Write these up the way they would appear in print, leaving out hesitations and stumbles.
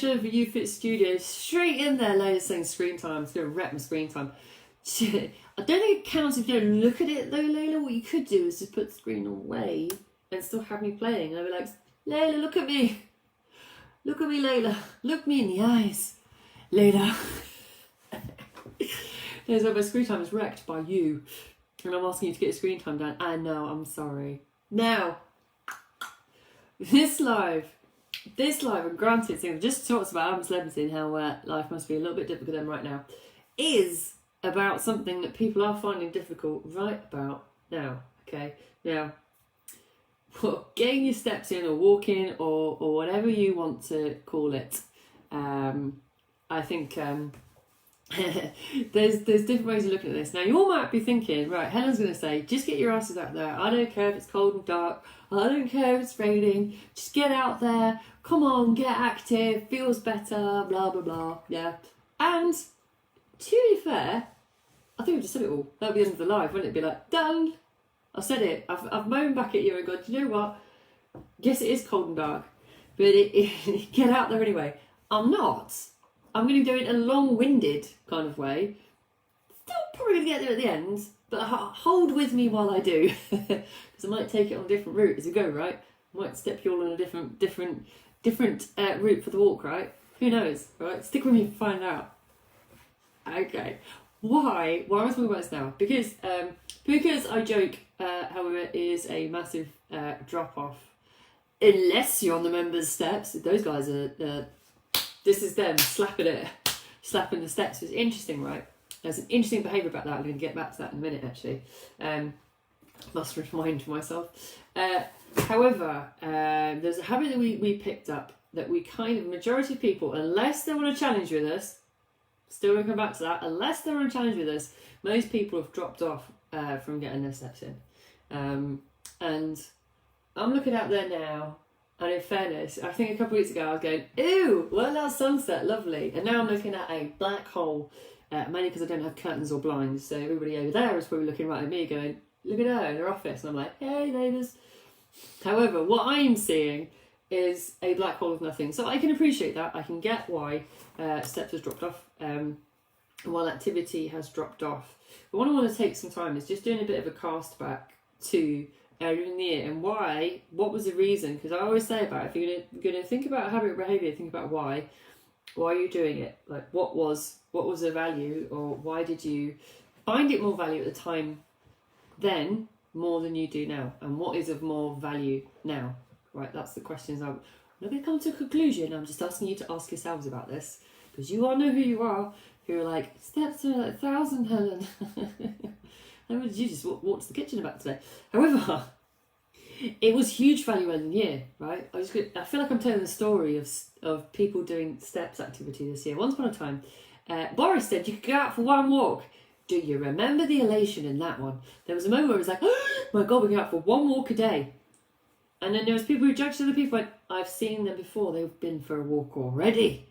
over YouFit Studio, straight in there, Layla's saying screen time. It's going to wreck my screen time. I don't think it counts if you don't look at it though, Layla. What you could do is just put the screen away and still have me playing. And I'd be like, Layla, look at me. Look at me, Layla. Look me in the eyes, Layla. There's my screen time is wrecked by you. And I'm asking you to get your screen time down. I know, I'm sorry. Now, this live, and granted, just talks about Adam celebrity and how life must be a little bit difficult for them right now, is about something that people are finding difficult right about now. Okay, now, getting your steps in or walking or whatever you want to call it, I think there's different ways of looking at this. Now, you all might be thinking, right, Helen's going to say, just get your asses out there. I don't care if it's cold and dark. I don't care if it's raining. Just get out there. Come on, get active. Feels better. Blah, blah, blah. Yeah. And to be fair, I think I just said it all. That'd be the end of the live, wouldn't it? Be like, done. I said it. I've moaned back at you and gone, do you know what? Yes, it is cold and dark, but get out there anyway. I'm not. I'm going to do it in a long-winded kind of way. Still probably going to get there at the end, but hold with me while I do, because I might take it on a different route as we go, right? I might step you all on a different route for the walk, right? Who knows, right? Stick with me to find out. Okay. Why am I talking about this now? Because I joke how it is a massive drop-off. Unless you're on the members' steps. Those guys are... this is them slapping the steps. It's interesting, right? There's an interesting behaviour about that. I'm going to get back to that in a minute, actually. Must remind myself. However, there's a habit that we picked up that we kind of, majority of people, unless they want to challenge with us, still going to come back to that, unless they want to challenge with us, most people have dropped off from getting their steps in. And I'm looking out there now, and in fairness, I think a couple of weeks ago I was going, ew, well, that sunset, lovely. And now I'm looking at a black hole, mainly because I don't have curtains or blinds. So everybody over there is probably looking right at me going, look at her in her office. And I'm like, hey, neighbours. However, what I'm seeing is a black hole of nothing. So I can appreciate that. I can get why steps has dropped off, while activity has dropped off. But what I want to take some time is just doing a bit of a cast back to earlier in the year, and what was the reason? Because I always say about it, if you're going to think about habit behaviour, think about why you're doing it. Like what was the value, or why did you find it more value at the time then more than you do now, and what is of more value now? Right, that's the questions. I'm not going to come to a conclusion. I'm just asking you to ask yourselves about this, because you all know who you are. Who are like, steps are like 1,000, Helen. How did you just walk to the kitchen about today? However, it was huge value in the year, right? I feel like I'm telling the story of people doing steps activity this year. Once upon a time, Boris said you could go out for one walk. Do you remember the elation in that one? There was a moment where it was like, oh my God, we go out for one walk a day. And then there was people who judged other people, like, I've seen them before, they've been for a walk already.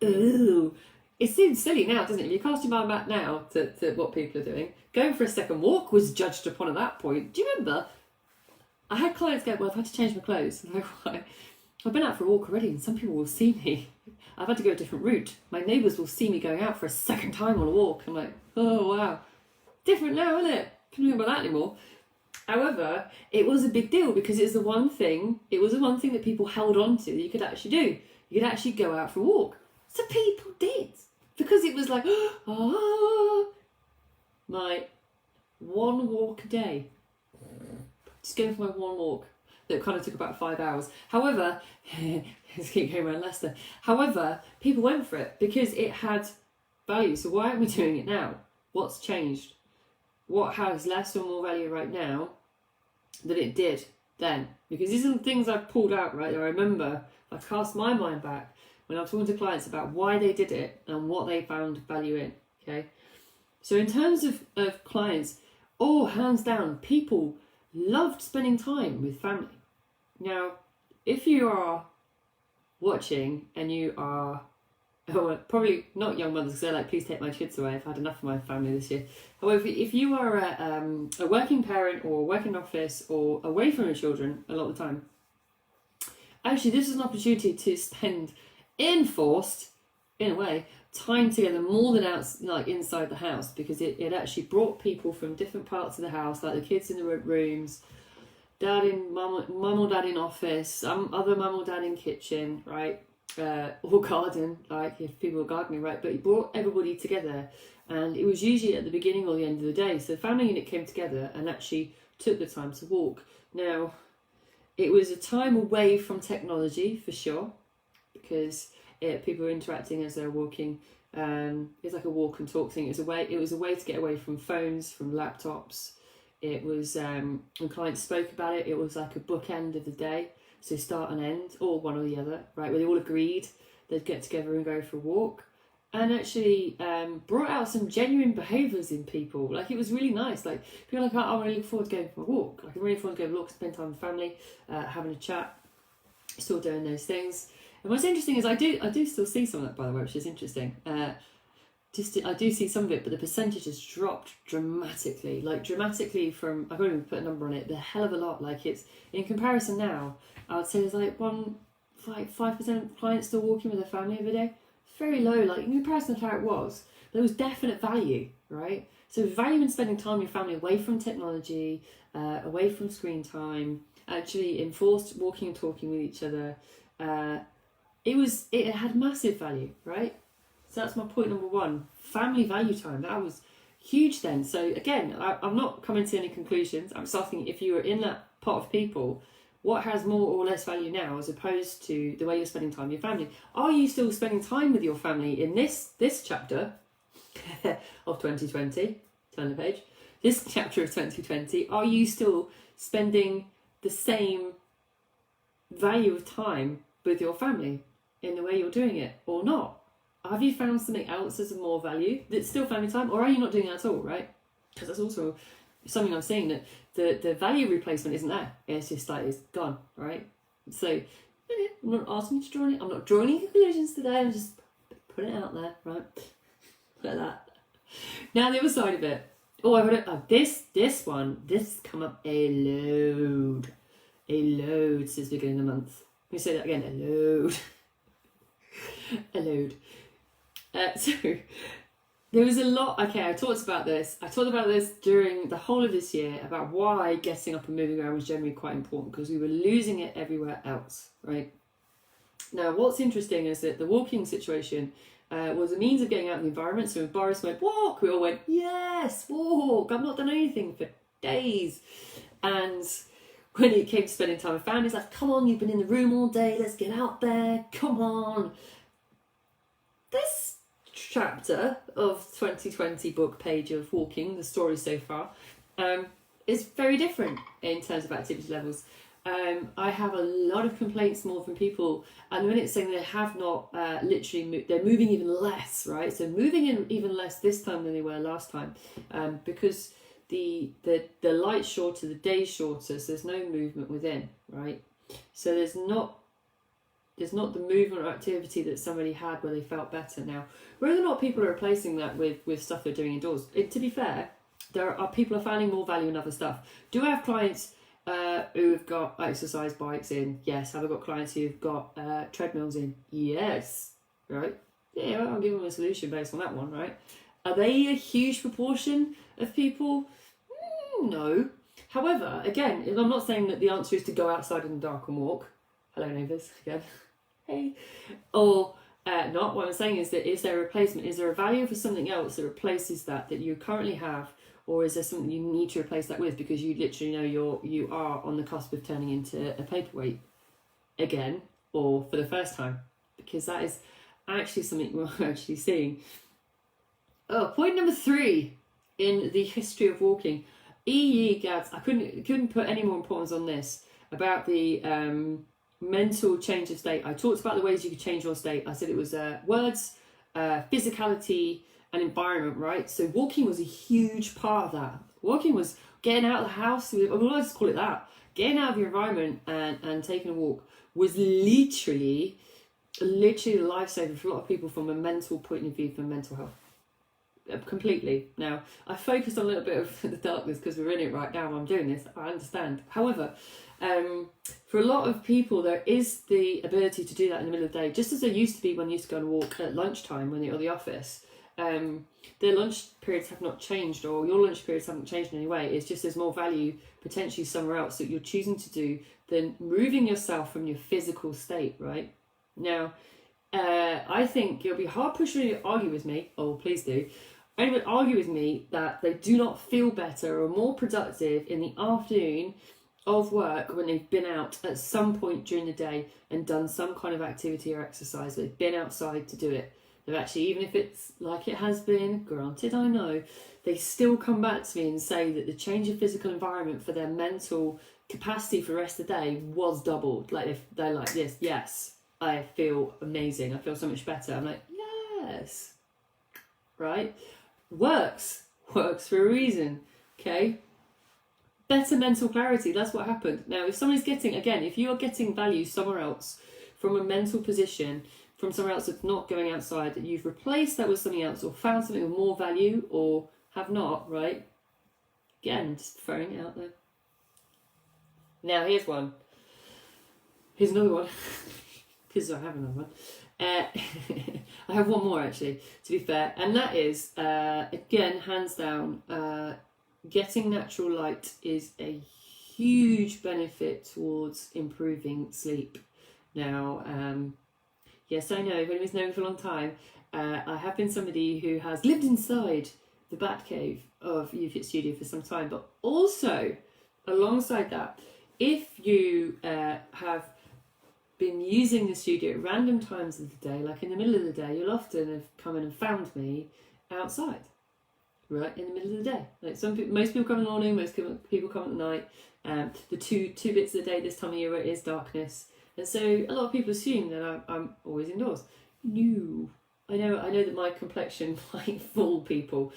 Ooh. It seems silly now, doesn't it? If you cast your mind back now to what people are doing, going for a second walk was judged upon at that point. Do you remember? I had clients go, well, I've had to change my clothes. I'm like, why? I've been out for a walk already and some people will see me. I've had to go a different route. My neighbours will see me going out for a second time on a walk. I'm like, oh, wow. Different now, isn't it? Can't think about that anymore. However, it was a big deal because it was the one thing that people held on to that you could actually do. You could actually go out for a walk. So people did. Because it was like, my one walk a day. Just going for my one walk. That kind of took about 5 hours. However, let's keep going around Leicester. However, people went for it because it had value. So why aren't we doing it now? What's changed? What has less or more value right now than it did then? Because these are the things I've pulled out, right? I remember, I cast my mind back when I'm talking to clients about why they did it and what they found value in, okay? So in terms of clients, hands down, people loved spending time with family. Now, if you are watching and you are, probably not young mothers, because they're like, please take my kids away, I've had enough of my family this year. However, if you are a working parent or working office or away from your children a lot of the time, actually this was an opportunity to spend enforced, in a way, time together more than inside the house, because it actually brought people from different parts of the house, like the kids in the rooms, mum or dad in office, other mum or dad in kitchen, right? Or garden, like if people were gardening, right? But it brought everybody together, and it was usually at the beginning or the end of the day. So the family unit came together and actually took the time to walk. Now, it was a time away from technology for sure, because people were interacting as they're walking. It's like a walk and talk thing. It was a way to get away from phones, from laptops. It was when clients spoke about it. It was like a bookend of the day. So start and end, or one or the other, right? Where they all agreed they'd get together and go for a walk, and actually brought out some genuine behaviours in people. Like, it was really nice. Like, people were like, oh, I'm really looking forward to going for a walk. Like, I'm really looking forward to going for a walk, spend time with family, having a chat, still doing those things. And what's interesting is I do still see some of that, by the way, which is interesting. I do see some of it, but the percentage has dropped dramatically. Like, dramatically from, I can't even put a number on it, but a hell of a lot. Like, it's, in comparison now, I would say there's like 5% of clients still walking with their family every day. It's very low, like in comparison to how it was. There was definite value, right? So value in spending time with your family away from technology, away from screen time, actually enforced walking and talking with each other. It had massive value, right? So that's my point number one. Family value time, that was huge then. So again, I'm not coming to any conclusions. I'm just asking, if you were in that pot of people, what has more or less value now as opposed to the way you're spending time with your family? Are you still spending time with your family in this chapter of 2020? Turn the page. This chapter of 2020, are you still spending the same value of time with your family in the way you're doing it, or not? Have you found something else as more value that's still family time, or are you not doing that at all, right? Because that's also something I'm seeing, that the value replacement isn't there. It's just like, it's gone, right? So I'm not asking you to draw any, I'm not drawing any conclusions today, I'm just putting it out there, right? Like that. Now the other side of it. Oh, I've got this come up a load since the beginning of the month. Let me say that again, a load. A load. So there was a lot. Okay, I talked about this during the whole of this year, about why getting up and moving around was generally quite important, because we were losing it everywhere else, right? Now, what's interesting is that the walking situation was a means of getting out of the environment. So when Boris went, walk, we all went, yes, walk. I've not done anything for days. And when it came to spending time with family, it's like, come on, you've been in the room all day, let's get out there, come on. This chapter of 2020 book page of walking, the story so far, is very different in terms of activity levels. I have a lot of complaints more from people, and the minute saying they have not literally they're moving even less, right? So moving in even less this time than they were last time, because the light's shorter, the day's shorter, so there's no movement within, right? So there's not the movement or activity that somebody had where they felt better. Now, whether or not people are replacing that with stuff they're doing indoors, to be fair, people are finding more value in other stuff. Do I have clients who have got exercise bikes in? Yes. Have I got clients who've got treadmills in? Yes. Right? Yeah, I'll give them a solution based on that one, right? Are they a huge proportion of people? No. However, again, I'm not saying that the answer is to go outside in the dark and walk. Hello, neighbours, again. Hey. Or not. What I'm saying is that, is there a replacement? Is there a value for something else that replaces that you currently have? Or is there something you need to replace that with, because you literally know you are on the cusp of turning into a paperweight again, or for the first time? Because that is actually something we're actually seeing. Oh, point number 3 in the history of walking. Gads, I couldn't put any more importance on this, about the mental change of state. I talked about the ways you could change your state. I said it was words, physicality, and environment, right? So walking was a huge part of that. Walking was getting out of the house. We'll just call it that. Getting out of your environment and taking a walk was literally a lifesaver for a lot of people from a mental point of view, for mental health. Completely. Now, I focused on a little bit of the darkness because we're in it right now. I'm doing this. I understand. However, For a lot of people, there is the ability to do that in the middle of the day, just as there used to be when you used to go and walk at lunchtime when you're at the office. Their lunch periods have not changed, or your lunch periods haven't changed in any way. It's just there's more value potentially somewhere else that you're choosing to do than moving yourself from your physical state, right? Now, I think you'll be hard pushed to argue with me, oh please do, anyone argue with me that they do not feel better or more productive in the afternoon of work when they've been out at some point during the day and done some kind of activity or exercise. They've been outside to do it. They've actually, even if it's like it has been, granted I know, they still come back to me and say that the change of physical environment for their mental capacity for the rest of the day was doubled. Like they're like this, yes, I feel amazing, I feel so much better. I'm like, yes, right? Works for a reason, okay? Better mental clarity, that's what happened. Now, if somebody's getting, again, if you're getting value somewhere else from a mental position, from somewhere else that's not going outside, that you've replaced that with something else or found something with more value or have not, right? Again, just throwing it out there. Now, here's one. Here's another one. Because I have another one. I have one more, actually, to be fair. And that is, again, hands down, getting natural light is a huge benefit towards improving sleep. Now, yes, I know, if anyone's known me for a long time, I have been somebody who has lived inside the Batcave of UFIT Studio for some time, but also, alongside that, if you have been using the studio at random times of the day, like in the middle of the day, you'll often have come in and found me outside, right, in the middle of the day. Like most people come in the morning, most people come at night. The two bits of the day this time of year where it is darkness. And so a lot of people assume that I'm always indoors. No, I know that my complexion might fool people.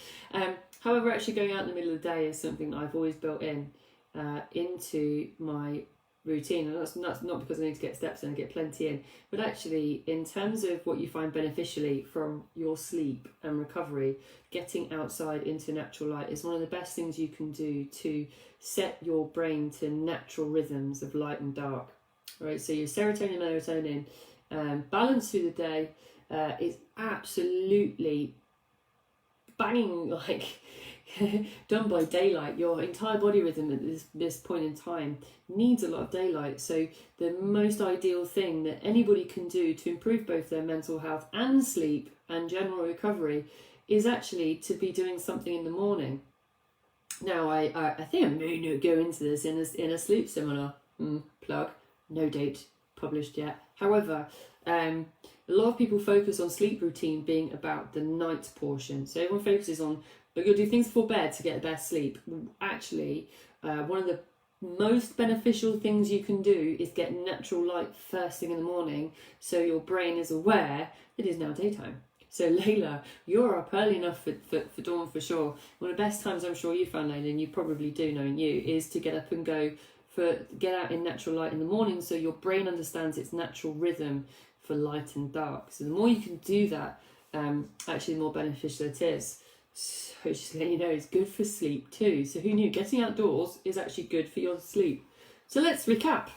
However, actually going out in the middle of the day is something that I've always built into my routine, and that's not because I need to get steps in and get plenty in, but actually in terms of what you find beneficially from your sleep and recovery, getting outside into natural light is one of the best things you can do to set your brain to natural rhythms of light and dark. Right, so your serotonin, melatonin, balance through the day is absolutely banging, like done by daylight. Your entire body rhythm at this point in time needs a lot of daylight. So the most ideal thing that anybody can do to improve both their mental health and sleep and general recovery is actually to be doing something in the morning. Now, I think I may not go into this in a sleep seminar. Plug. No date published yet. However, a lot of people focus on sleep routine being about the night portion. So everyone focuses on, you'll do things before bed to get the best sleep. Actually, one of the most beneficial things you can do is get natural light first thing in the morning, so your brain is aware it is now daytime. So Layla, you're up early enough for dawn for sure. One of the best times I'm sure you found, Layla, and you probably do knowing you, is to get up and get out in natural light in the morning, so your brain understands its natural rhythm for light and dark. So the more you can do that, actually the more beneficial it is. So just letting you know, it's good for sleep too. So who knew getting outdoors is actually good for your sleep? So let's recap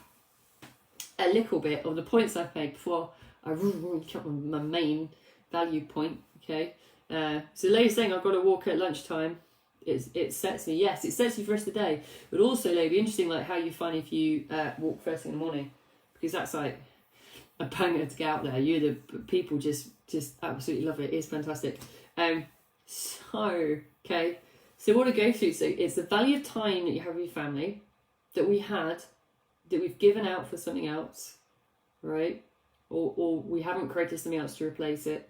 a little bit of the points I've made before I recap on my main value point. Okay, so Layla's saying I've got to walk at lunchtime. It sets me, yes, it sets you for the rest of the day. But also, Layla, it'd be interesting like how you find if you walk first thing in the morning, because that's like a banger to get out there. The people just absolutely love it. It's fantastic. So what I go through, so it's the value of time that you have with your family, that we've given out for something else, right? Or we haven't created something else to replace it.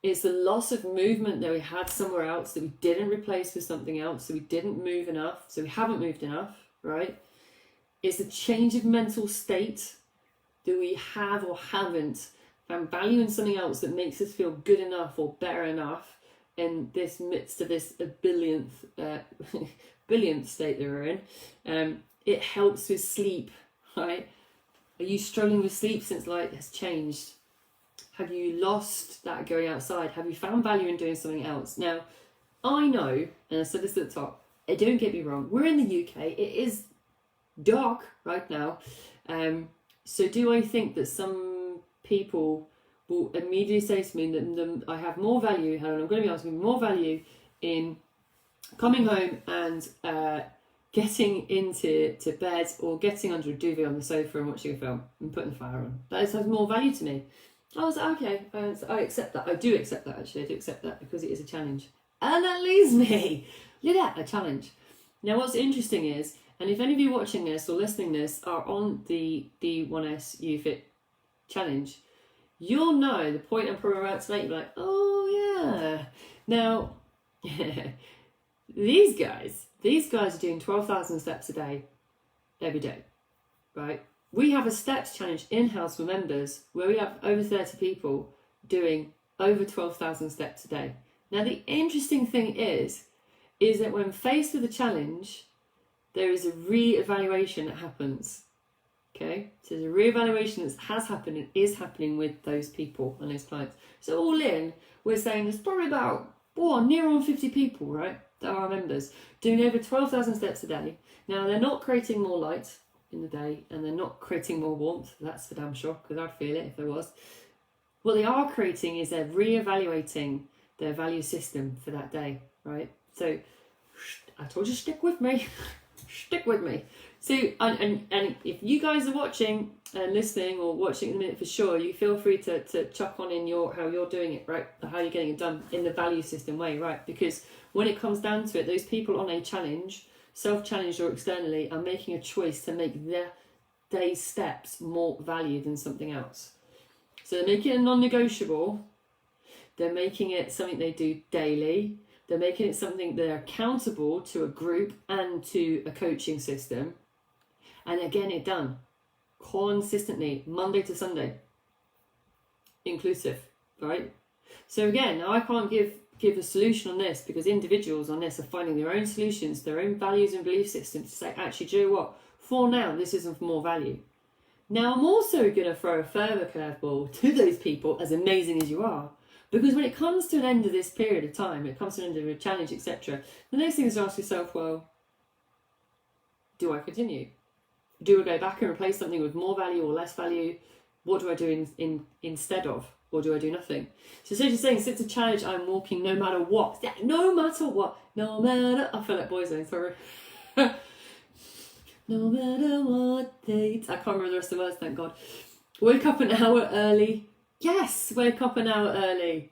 It's the loss of movement that we had somewhere else that we didn't replace with something else, so we didn't move enough, so we haven't moved enough, right? It's the change of mental state that we have or haven't found value in something else that makes us feel good enough or better enough in this midst of this billionth state that we're in. It helps with sleep, right? Are you struggling with sleep since light has changed? Have you lost that going outside? Have you found value in doing something else? Now, I know, and I said this at the top, don't get me wrong, we're in the UK, it is dark right now. So do I think that some people will immediately say to me that I have more value, Helen, I'm going to be asking more value in coming home and getting into bed or getting under a duvet on the sofa and watching a film and putting the fire on. That has more value to me. I was like, okay, I accept that. I do accept that, actually. I do accept that because it is a challenge. And that leaves me, look at that, a challenge. Now, what's interesting is, and if any of you watching this or listening to this are on the D1S UFit challenge, you'll know the point I'm probably about to make. You're like, oh yeah. Now, these guys are doing 12,000 steps a day, every day, right? We have a steps challenge in-house for members where we have over 30 people doing over 12,000 steps a day. Now, the interesting thing is that when faced with a challenge, there is a re-evaluation that happens. Okay, so there's a re-evaluation that has happened and is happening with those people and those clients. So all in, we're saying there's probably about near on 50 people, right, that are our members, doing over 12,000 steps a day. Now, they're not creating more light in the day and they're not creating more warmth. That's for damn sure, because I'd feel it if there was. What they are creating is they're re-evaluating their value system for that day, right? So I told you, stick with me. Stick with me. So, and if you guys are watching and listening or watching in a minute for sure, you feel free to chuck on in how you're doing it, right? Or how you're getting it done in the value system way, right? Because when it comes down to it, those people on a challenge, self-challenged or externally, are making a choice to make their day's steps more value than something else. So they're making it non-negotiable. They're making it something they do daily. They're making it something they're accountable to a group and to a coaching system. And they're getting it done consistently, Monday to Sunday, inclusive, right? So again, now I can't give a solution on this because individuals on this are finding their own solutions, their own values and belief systems to say, actually, do you know what? For now, this isn't for more value. Now, I'm also going to throw a further curveball to those people, as amazing as you are. Because when it comes to an end of this period of time, it comes to an end of a challenge, etc., the next thing is to ask yourself, well, do I continue? Do I go back and replace something with more value or less value? What do I do instead of? Or do I do nothing? So you're saying, since a challenge, I'm walking no matter what. Yeah, no matter what. No matter... I feel like Boyzone, sorry. No matter what they... I can't remember the rest of the words, thank God. Wake up an hour early. Yes, wake up an hour early.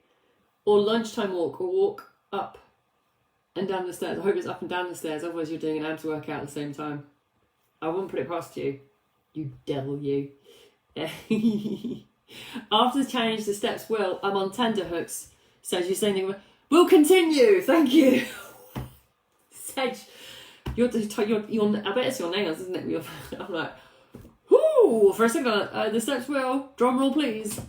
Or lunchtime walk, or walk up and down the stairs. I hope it's up and down the stairs, otherwise you're doing an abs workout at the same time. I wouldn't put it past you. You devil, you. After the challenge, the steps will. I'm on tenterhooks. So you're saying, we'll continue. Thank you. Sedge, I bet it's your nails, isn't it? I'm like, whoo, for a second, the steps will. Drum roll, please.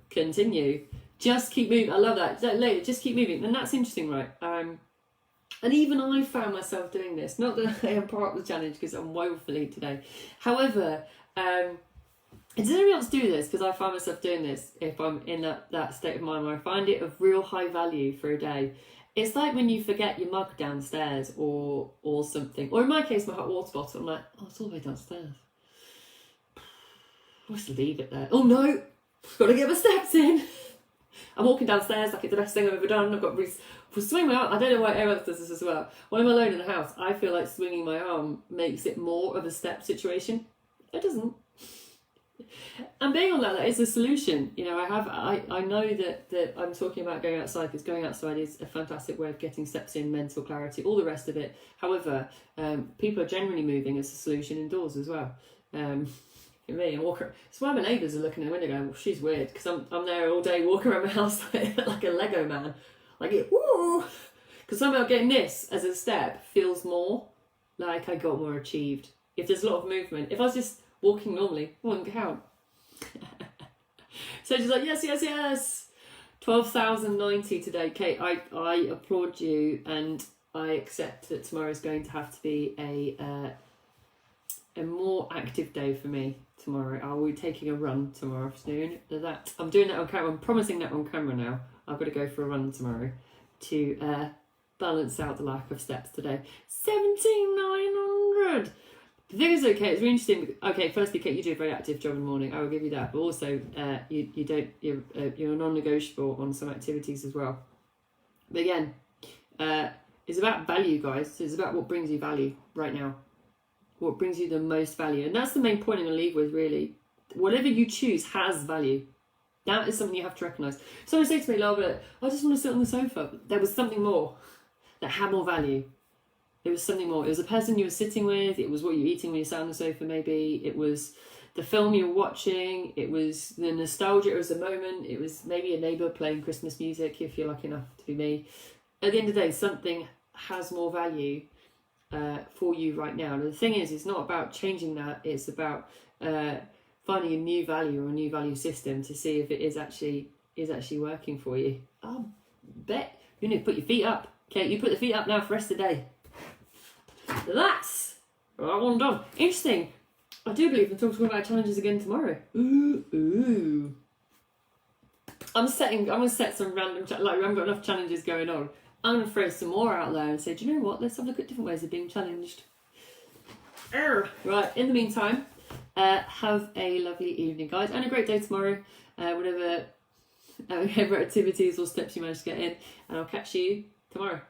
Continue. Just keep moving. I love that. Just keep moving. And that's interesting, right? And even I found myself doing this. Not that I am part of the challenge because I'm woefully today. However, does anyone else do this? Because I find myself doing this if I'm in that state of mind where I find it of real high value for a day. It's like when you forget your mug downstairs or something. Or in my case, my hot water bottle. I'm like, oh, it's all the way downstairs. I'll just leave it there. Oh no, got to get my steps in. I'm walking downstairs like it's the best thing I've ever done. I've got for swinging my arm. I don't know why everyone else does this as well. When I'm alone in the house, I feel like swinging my arm makes it more of a step situation. It doesn't. And being on that is a solution. You know, I know that I'm talking about going outside because going outside is a fantastic way of getting steps in, mental clarity, all the rest of it. However, people are generally moving as a solution indoors as well. Me and walk around. That's why my neighbours are looking in the window going, well, she's weird, because I'm there all day walking around my house like a Lego man. Like, woo! Because somehow getting this as a step feels more like I got more achieved. If there's a lot of movement. If I was just walking normally, it wouldn't count. So she's like, yes. 12,090 today, Kate. I applaud you, and I accept that tomorrow is going to have to be a more active day for me. Tomorrow I will be taking a run tomorrow afternoon. I'm doing that on camera. I'm promising that on camera now. I've got to go for a run tomorrow to balance out the lack of steps today. 17,900. The thing is, okay, it's really interesting. Okay, firstly, Kate, you do a very active job in the morning. I will give you that. But also, you're non-negotiable on some activities as well. But again, it's about value, guys. So it's about what brings you value right now. What brings you the most value. And that's the main point I'm going to leave with, really. Whatever you choose has value. That is something you have to recognise. Someone said to me, Lara, I just want to sit on the sofa. There was something more that had more value. There was something more. It was a person you were sitting with. It was what you were eating when you sat on the sofa, maybe. It was the film you were watching. It was the nostalgia. It was the moment. It was maybe a neighbour playing Christmas music, if you're lucky enough to be me. At the end of the day, something has more value for you right now. And the thing is, it's not about changing that. It's about finding a new value or a new value system to see if it is actually working for you. I bet you need to put your feet up. Okay, you put the feet up now for the rest of the day. That's what I want done. Interesting. I do believe I'm talking about challenges again tomorrow. Ooh. I'm gonna set some random like I haven't got enough challenges going on. I'm gonna throw some more out there and say, do you know what? Let's have a look at different ways of being challenged. Right. In the meantime, have a lovely evening, guys, and a great day tomorrow. Whatever activities or steps you manage to get in, and I'll catch you tomorrow.